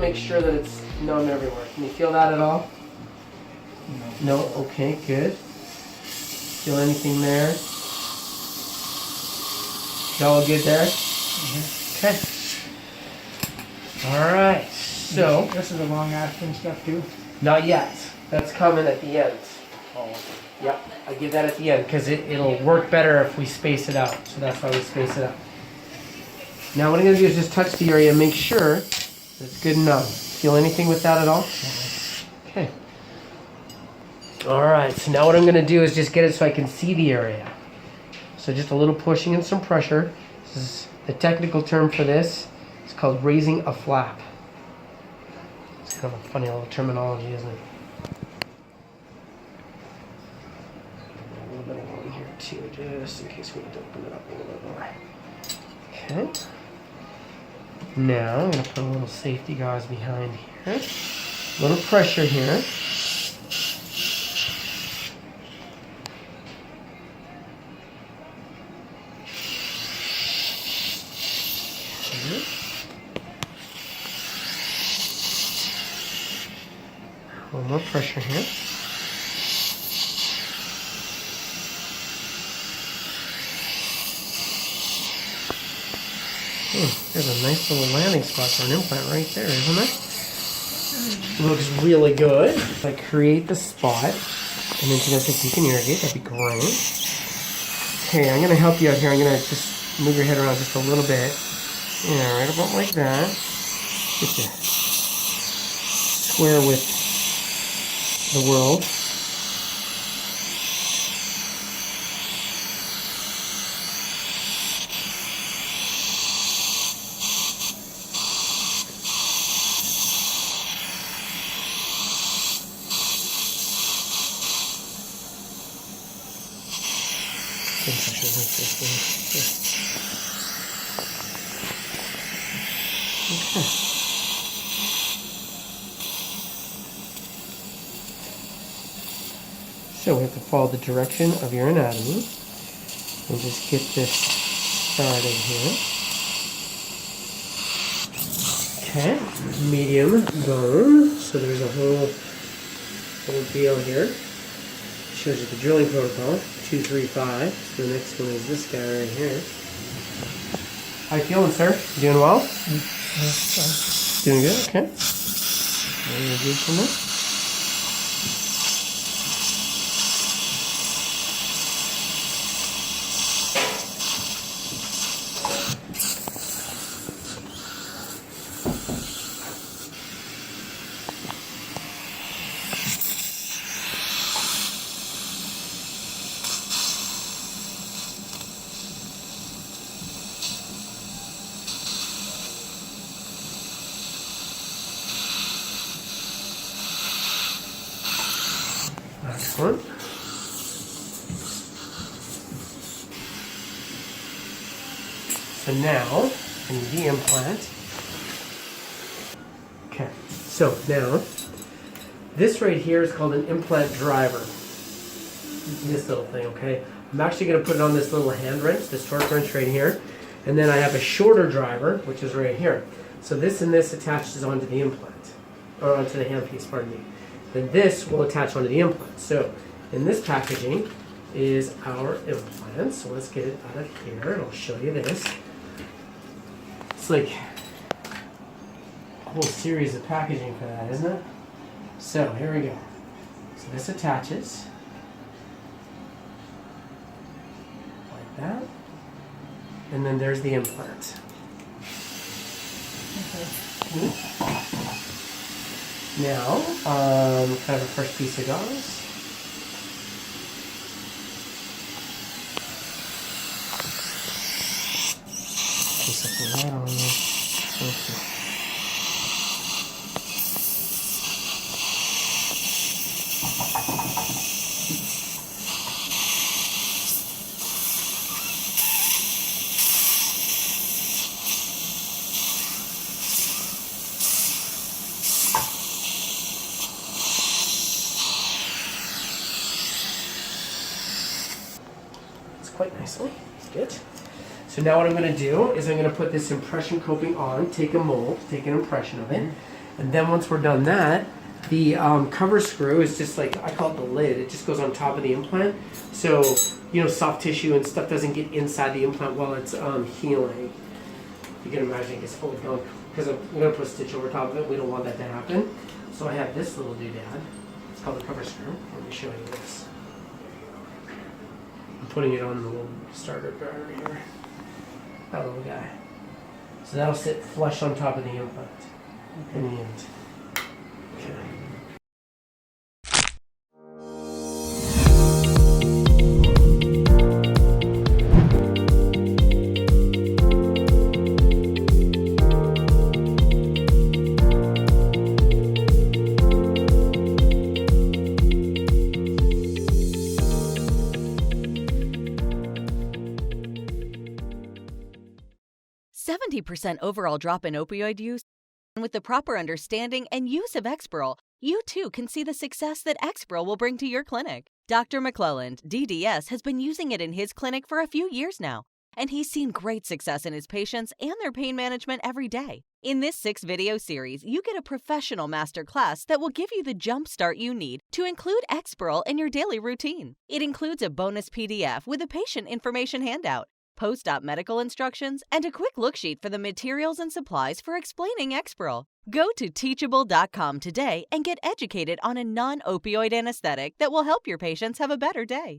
make sure that it's numb everywhere. Can you feel that at all? No. No? Okay, good. Feel anything there? Is all good there? Okay. All right. So this is a long-acting stuff too. not yet. That's coming at the end. Oh. Yep. I give that at the end because it'll work better if we space it out. So that's why we space it out. Now what I'm going to do is just touch the area and make sure it's good enough. Feel anything with that at all? Okay. Alright, so now what I'm going to do is just get it so I can see the area. So just a little pushing and some pressure. This is the technical term for this. It's called raising a flap. It's kind of a funny little terminology, isn't it? A little bit along here too, just in case we need to open it up a little bit more. Okay. Now I'm going to put a little safety gauze behind here. A little pressure here. Okay. A little more pressure here. There's a nice little landing spot for an implant right there, isn't there? Looks really good. If I create the spot, and then just if you can irrigate, that'd be great. Okay, I'm gonna help you out here. I'm gonna just move your head around just a little bit. Yeah, right about like that. Get you square with the world. Okay. So we have to follow the direction of your anatomy and just get this started here. Okay, medium bone. So there's a whole deal here. Shows you the drilling protocol. 2, 3, 5. So the next one is this guy right here. How you feeling, sir? You doing well? Doing good? Okay. Very good from there. Excellent. So now, I need the implant. Okay, so now, this right here is called an implant driver. This little thing, okay? I'm actually going to put it on this little hand wrench, this torque wrench right here. And then I have a shorter driver, which is right here. So this and this attaches onto the implant, or onto the handpiece, pardon me. Then this will attach onto the implant. So in this packaging is our implant. So let's get it out of here and I'll show you this. It's like a whole series of packaging for that, isn't it? So here we go. So this attaches like that. And then there's the implant. Okay. Now, kind of a fresh piece of gauze. Just like right on there. Okay. Quite nicely. That's good. So now what I'm going to do is I'm going to put this impression coping on, take a mold, take an impression of it, And then once we're done that, the cover screw is just like, I call it the lid. It just goes on top of the implant. So, you know, soft tissue and stuff doesn't get inside the implant while it's healing. You can imagine it gets fully gone. Because I'm going to put a stitch over top of it. We don't want that to happen. So I have this little doodad. It's called the cover screw. Let me show you this. I'm putting it on the little starter bar here. That little guy. So that'll sit flush on top of the implant in the end. Okay. 70% overall drop in opioid use. And with the proper understanding and use of Exparel, you too can see the success that Exparel will bring to your clinic. Dr. McClelland, DDS, has been using it in his clinic for a few years now, and he's seen great success in his patients and their pain management every day. In this 6-video series, you get a professional masterclass that will give you the jump start you need to include Exparel in your daily routine. It includes a bonus PDF with a patient information handout, post-op medical instructions, and a quick look sheet for the materials and supplies for explaining Exparel. Go to teachable.com today and get educated on a non-opioid anesthetic that will help your patients have a better day.